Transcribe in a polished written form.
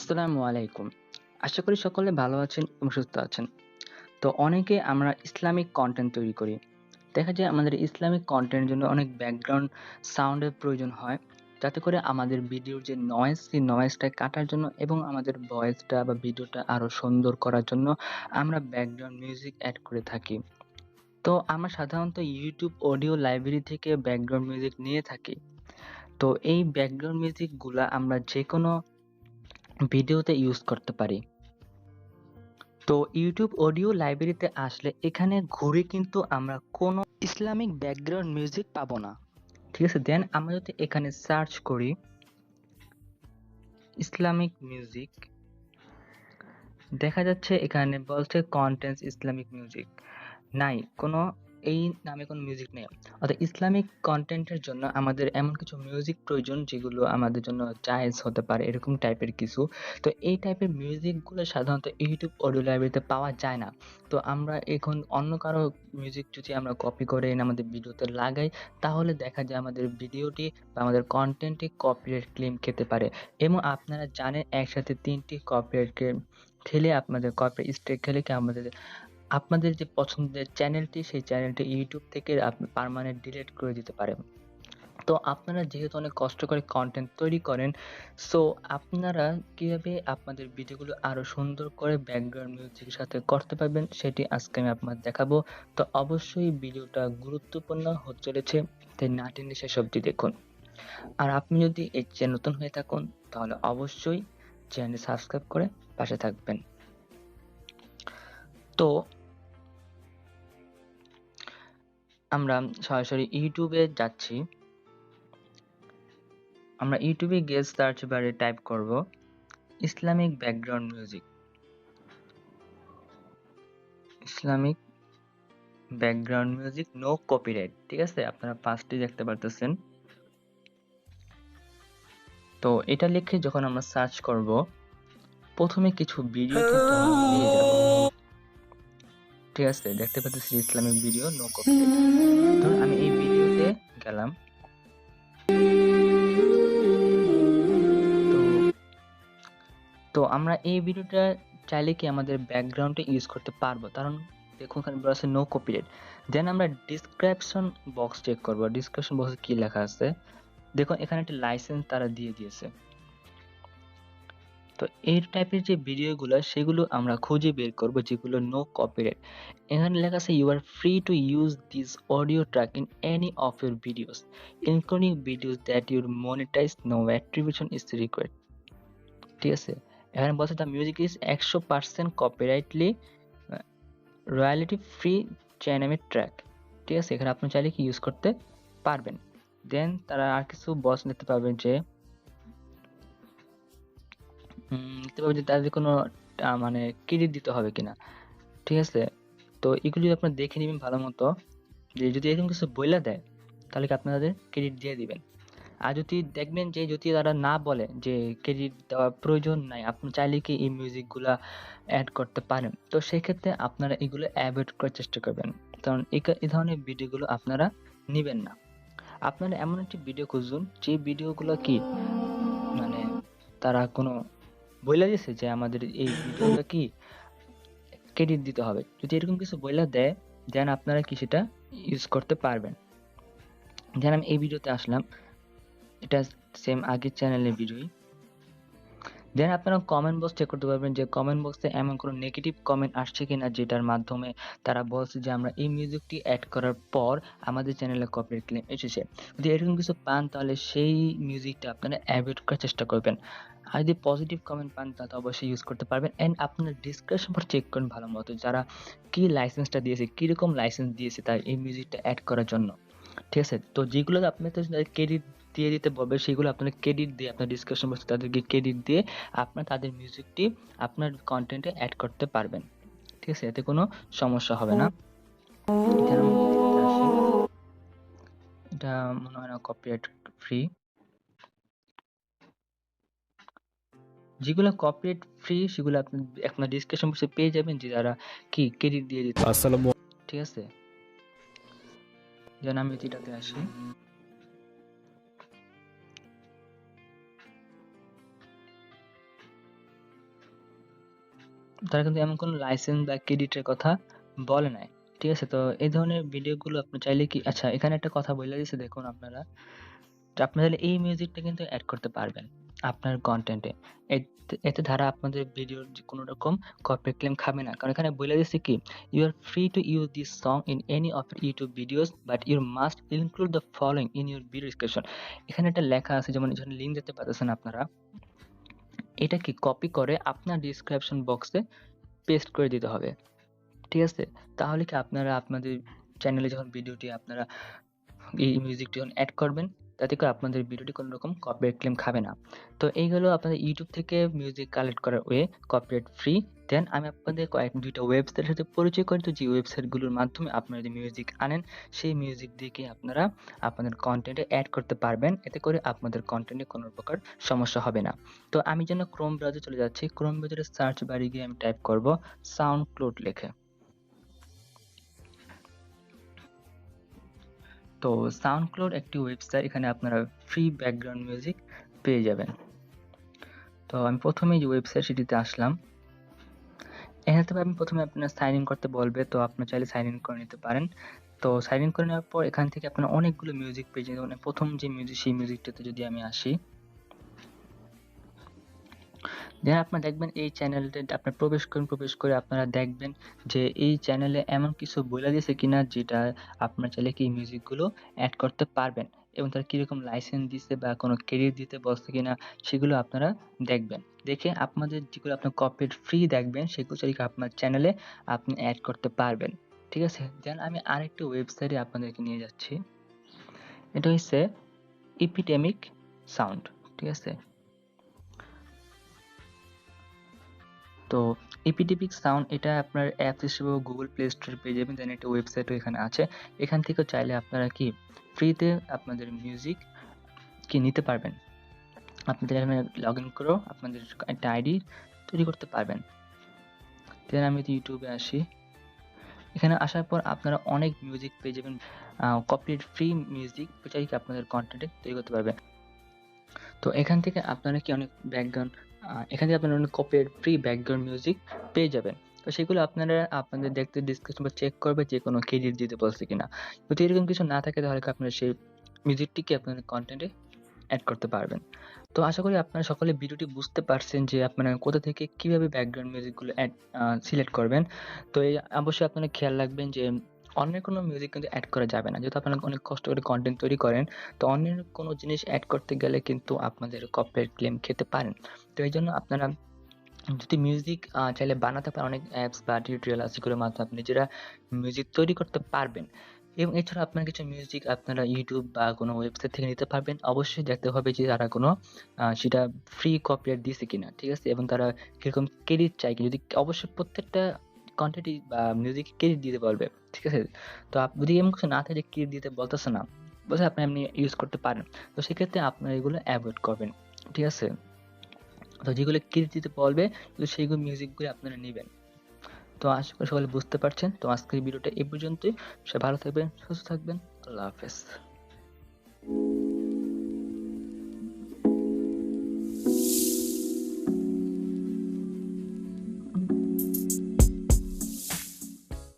আসসালামু আলাইকুম। আশা করি সকলে ভালো আছেন এবং সুস্থ আছেন। তো অনেকে আমরা ইসলামিক কনটেন্ট তৈরি করি। দেখা যায় আমাদের ইসলামিক কনটেন্টের জন্য অনেক ব্যাকগ্রাউন্ড সাউন্ডের প্রয়োজন হয়। যাতে করে আমাদের ভিডিওর যে নয়েজ, সেই নয়েজটা কাটার জন্য এবং আমাদের ভয়েসটা বা ভিডিওটা আরো সুন্দর করার জন্য আমরা ব্যাকগ্রাউন্ড মিউজিক এড করে থাকি। তো আমরা সাধারণত YouTube অডিও লাইব্রেরি থেকে ব্যাকগ্রাউন্ড মিউজিক নিয়ে থাকি। তো এই ব্যাকগ্রাউন্ড মিউজিকগুলা আমরা যেকোনো ভিডিওতে ইউজ করতে পারি। তো YouTube অডিও লাইব্রেরিতে আসলে এখানে ঘুরে কিন্তু আমরা কোনো ইসলামিক ব্যাকগ্রাউন্ড মিউজিক পাবো না। ঠিক আছে? দেন আমরা যদি এখানে সার্চ করি ইসলামিক মিউজিক, দেখা যাচ্ছে এখানে বলছে কন্টেন্টস ইসলামিক মিউজিক। নাই, কোনো এই নামে কোনো মিউজিক নেই। অর্থাৎ ইসলামিক কনটেন্টের জন্য আমাদের এমন কিছু মিউজিক প্রয়োজন যেগুলো আমাদের জন্য জায়েজ হতে পারে, এরকম টাইপের কিছু। তো এই টাইপের মিউজিকগুলো সাধারণত YouTube অডিও লাইব্রেরিতে পাওয়া যায় না। তো আমরা এখন অন্য কারো মিউজিক যদি আমরা কপি করে এনে আমাদের ভিডিওতে লাগাই, তাহলে দেখা যায় আমাদের ভিডিওটি বা আমাদের কনটেন্টটি কপিরাইট ক্লেম খেতে পারে। এবং আপনারা জানেন একসাথে ৩ টি কপিরাইট ক্লেম খেলে আপনাদের কপিরাইট স্ট্রাইক খেলে কি আপনাদের যে পছন্দের চ্যানেলটি, সেই চ্যানেলটি YouTube থেকে পার্মানেন্ট ডিলিট করে দিতে পারে। তো আপনারা যেহেতু অনেক কষ্ট করে কনটেন্ট তৈরি করেন, সো আপনারা কিভাবে আপনাদের ভিডিওগুলো আরো সুন্দর করে ব্যাকগ্রাউন্ড মিউজিকের সাথে করতে পারবেন, সেটি আজকে আমি আপনাদের দেখাবো। তো অবশ্যই ভিডিওটা গুরুত্বপূর্ণ হতে চলেছে, তাই না টেনে শেষ অবধি দেখুন। আর আপনি যদি এই চ্যানেল নতুন হয়ে থাকুন, তাহলে অবশ্যই চ্যানেলটি সাবস্ক্রাইব করে পাশে থাকবেন। তো আমরা সরাসরি ইউটিউবে যাচ্ছি। আমরা ইউটিউবে গিয়ে সার্চ বারে টাইপ করব Islamic background music. Islamic background music no copyright. ঠিক আছে? আপনারা পাঁচটি দেখতে পারতেছেন। তো এটা লিখে যখন আমরা সার্চ করব, প্রথমে কিছু ভিডিও কিন্তু আমরা পেয়ে যাব। ঠিক আছে? দেখতে পাচ্ছেন ইসলামিক ভিডিও নো কপিরাইট। ধরুন আমি এই ভিডিওতে গেলাম। তো আমরা এই ভিডিওটা চাইলে কি আমাদের ব্যাকগ্রাউন্ডে ইউজ করতে পারবো, কারণ দেখুন এখানে বলা আছে নো কপিরাইট। দেন আমরা ডেসক্রিপশন বক্স চেক করব, ডেসক্রিপশন বক্সে কি লেখা আছে। দেখুন এখানে একটা লাইসেন্স তারা দিয়ে দিয়েছে। তো এই টাইপের যে ভিডিওগুলো সেগুলো আমরা খুঁজে বের করব যেগুলো নো কপিরাইট। এখানে লেখা আছে you are free to use this audio track in any of your videos including videos that you're monetize, no attribution is required. ঠিক আছে? এখানে বলছে the music is 100% copyrightly royalty free dynamic track. ঠিক আছে? এখানে আপনি চাইলে কি ইউজ করতে পারবেন। দেন তারা আর কিছু বক্স নিতে পারবেন যে নিতে পারবেন যে তাদের কোনো মানে ক্রেডিট দিতে হবে কিনা। ঠিক আছে? তো এগুলি আপনারা দেখে নিবেন ভালো মতো, যে যদি এরকম কিছু বইলা দেয় তাহলে কি আপনাদের ক্রেডিট দিয়ে দিবেন। আর যদি দেখবেন যে যদি তারা না বলে যে ক্রেডিট দেওয়ার প্রয়োজন নাই, আপনি চাইলে কি এই মিউজিক গুলা অ্যাড করতে পারেন, তো সেক্ষেত্রে আপনারা এগুলো অ্যাভয়েড করার চেষ্টা করবেন, কারণ এই ধরনের ভিডিওগুলো আপনারা নিবেন না। আপনারা এমন একটি ভিডিও খুঁজুন যে ভিডিওগুলো কি মানে তারা কোনো বইলা দিয়েছে যে আমাদের এই ভিডিওটা কি ক্রেডিট দিতে হবে। যদি এরকম কিছু বইলা দেয়, দেন আপনারা কি সেটা ইউজ করতে পারবেন। যেন আমি এই ভিডিওতে আসলাম, এটা সেম আগের চ্যানেলের ভিডিওই। দেন আপনারা কমেন্ট বক্স চেক করতে পারবেন যে কমেন্ট বক্সে এমন কোনো নেগেটিভ কমেন্ট আসছে কিনা যেটার মাধ্যমে তারা বলছে যে আমরা এই মিউজিকটি অ্যাড করার পর আমাদের চ্যানেলে কপিরাইট ক্লেম এসেছে। যদি এরকম কিছু পান তাহলে সেই মিউজিকটা আপনারা অ্যাভয়েড করার চেষ্টা করবেন। আর যদি পজিটিভ কমেন্ট পান তাহলে অবশ্যই ইউজ করতে পারবেন। এন্ড আপনার ডিসক্রিপশন বক্স চেক করুন ভালো মতো, যারা কি লাইসেন্সটা দিয়েছে, কিরকম লাইসেন্স দিয়েছে তার এই মিউজিকটা অ্যাড করার জন্য। ঠিক আছে? তো যেগুলো আপনাদের ক্রেডিট দিয়ে দিতে বলবে সেগুলো আপনারা ক্রেডিট দিয়ে আপনার ডিসকাশন বক্সে তাদেরকে ক্রেডিট দিয়ে আপনার তাদের মিউজিকটি আপনার কনটেন্টে অ্যাড করতে পারবেন। ঠিক আছে? এতে কোনো সমস্যা হবে না। এখানে আমি দেখতে আসি। এটা মনে হয় না কপিরাইট ফ্রি। যেগুলো কপিরাইট ফ্রি সেগুলো আপনি আপনার ডিসকাশন বক্সে পেয়ে যাবেন যে যারা কি ক্রেডিট দিয়ে দিতে। ঠিক আছে? যেন আমি এটাতে আসি। তারা কিন্তু এমন কোনো লাইসেন্স বা ক্রেডিটের কথা বলে নাই। ঠিক আছে? তো এই ধরনের ভিডিওগুলো আপনি চাইলে কি আচ্ছা এখানে একটা কথা বইলা দিছে দেখুন আপনারা। যে আপনি চাইলে এই মিউজিকটা কিন্তু এড করতে পারবেন আপনার কনটেন্টে। এতে দ্বারা আপনাদের ভিডিওর যে কোনো রকম কপিরাইট ক্লেম খাবে না। কারণ এখানে বইলা দিছে কি, "You are free to use this song in any of your YouTube videos, but you must include the following in your video description." এখানে একটা লেখা আছে যেমন এখানে লিঙ্ক দেখতে পাচ্ছেন আপনারা। এটা কি কপি করে আপনার ডেসক্রিপশন বক্সে পেস্ট করে দিতে হবে। ঠিক আছে? তাহলে কি আপনারা আপনাদের চ্যানেলে যখন ভিডিওটি আপনারা এই মিউজিকটি যখন এড করবেন, তাতে করে আপনাদের ভিডিওটি কোনো রকম কপিরাইট ক্লেম খাবে না। তো এই হলো আপনাদের YouTube থেকে মিউজিক কালেক্ট করার ওয়ে, কপিরাইট ফ্রি। দেন আমি আপনাদের ২ টা ওয়েবসাইটের সাথে পরিচয় করিয়ে দিই, যে ওয়েবসাইটগুলোর মাধ্যমে আপনারা যদি মিউজিক আনেন, সেই মিউজিক দিয়ে কি আপনারা আপনাদের কনটেন্টে এড করতে পারবেন। এতে করে আপনাদের কনটেন্টে কোনো প্রকার সমস্যা হবে না। তো আমি যেন Chrome ব্রাউজারে চলে যাচ্ছি। Chrome ব্রাউজারে সার্চ বারে গিয়ে আমি টাইপ করব SoundCloud লিখে। তো SoundCloud একটি ওয়েবসাইট, এখানে আপনারা ফ্রি ব্যাকগ্রাউন্ড মিউজিক পেয়ে যাবেন। তো আমি প্রথমেই যে ওয়েবসাইট সেটিতে আসলাম। এখানে তবে আমি প্রথমে আপনার সাইন ইন করতে বলবে, তো আপনারা চাইলে সাইন ইন করে নিতে পারেন। তো সাইন ইন করে নেওয়ার পর এখান থেকে আপনারা অনেকগুলো মিউজিক পেয়ে যাবেন। মানে প্রথম যে মিউজিক সেই মিউজিকটাতে যদি আমি আসি, দেন আপনারা দেখবেন এই চ্যানেলটাতে আপনারা প্রবেশ করে আপনারা দেখবেন যে এই চ্যানেলে এমন কিছু বইলা দিয়েছে কিনা যেটা আপনারা চাইলে কি মিউজিকগুলো এড করতে পারবেন এবং তারা কিরকম লাইসেন্স দিছে বা কোনো ক্রেডিট দিতে বলছে কিনা সেগুলো আপনারা দেখবেন। দেখে আপনাদের যেগুলো আপনার কপিরাইট ফ্রি দেখবেন সেগুলো চাইলে কি আপনার চ্যানেলে আপনি এড করতে পারবেন। ঠিক আছে? দেন আমি আরেকটি ওয়েবসাইটে আপনাদেরকে নিয়ে যাচ্ছি। এটা হইছে এপিডেমিক সাউন্ড। ঠিক আছে? তো এপিডেমিক সাউন্ড এটা আপনার অ্যাপস হিসেবেও Google Play Store পেয়ে যাবেন। দেন একটা ওয়েবসাইটও এখানে আছে। এখান থেকেও চাইলে আপনারা কি ফ্রিতে আপনাদের মিউজিক কি নিতে পারবেন। আপনাদের এখানে লগইন করেও আপনাদের একটা আইডি তৈরি করতে পারবেন। দেন আমি যদি YouTube এ আসি। এখানে আসার পর আপনারা অনেক মিউজিক পেয়ে যাবেন। কপিরাইট ফ্রি মিউজিক চাইলে কি আপনাদের কনটেন্টে তৈরি করতে পারবেন। তো এখান থেকে আপনারা কি অনেক ব্যাকগ্রাউন্ড এখান থেকে আপনারা অনেক কপিরাইট ফ্রি ব্যাকগ্রাউন্ড মিউজিক পেয়ে যাবেন। তো সেগুলো আপনারা আপনাদের দেখতে ডিসক্রিপশন বা চেক করবে যে কোনো ক্রেডিট দিতে বলছে কিনা। যদি এরকম কিছু না থাকে তাহলে আপনারা সেই মিউজিকটিকে আপনাদের কনটেন্টে এড করতে পারবেন। তো আশা করি আপনারা সকলে ভিডিওটি বুঝতে পারছেন যে আপনারা কোথা থেকে কিভাবে ব্যাকগ্রাউন্ড মিউজিকগুলো সিলেক্ট করবেন। তো অবশ্যই আপনারা খেয়াল রাখবেন যে অন্যের কোনো মিউজিক কিন্তু এড করা যাবে না। যেহেতু আপনারা অনেক কষ্ট করে কনটেন্ট তৈরি করেন, তো অন্যের কোনো জিনিস এড করতে গেলে কিন্তু আপনাদের কপিরাইট ক্লেম খেতে পারেন। তো এইজন্য আপনারা যদি মিউজিক চাইলে বানাতে পারেন, অনেক অ্যাপস বা টিউটোরিয়াল আছে যেগুলোর মাধ্যমে আপনি নিজেরা মিউজিক তৈরি করতে পারবেন। এবং এছাড়া আপনার কিছু মিউজিক আপনারা YouTube বা কোনো ওয়েবসাইট থেকে নিতে পারবেন। অবশ্যই দেখতে হবে যে তারা কোনো সেটা ফ্রি কপিরাইট দিছে কিনা। ঠিক আছে? এবং তারা কিরকম ক্রেডিট চায় কিনা। যদি অবশ্যই প্রত্যেকটা কনটেন্টই বা মিউজিক ক্রেডিট দিতে বলবে। ঠিক আছে? তো যদি এমন কিছু না থাকে যে ক্রেডিট দিতে বলতেছে না, বলছে আপনি এমনি ইউজ করতে পারেন। তো সেক্ষেত্রে আপনারা এগুলো এভয়েড করবেন। ঠিক আছে? তো যেগুলো ক্রেডিট দিতে বলবে তো সেইগুলো মিউজিকগুলো আপনারা নিবেন। তো আশা করি সকলে বুঝতে পারছেন। তো আজকের ভিডিওটা এই পর্যন্তই। সবাই ভালো থাকবেন, সুস্থ থাকবেন। আল্লাহ হাফেজ।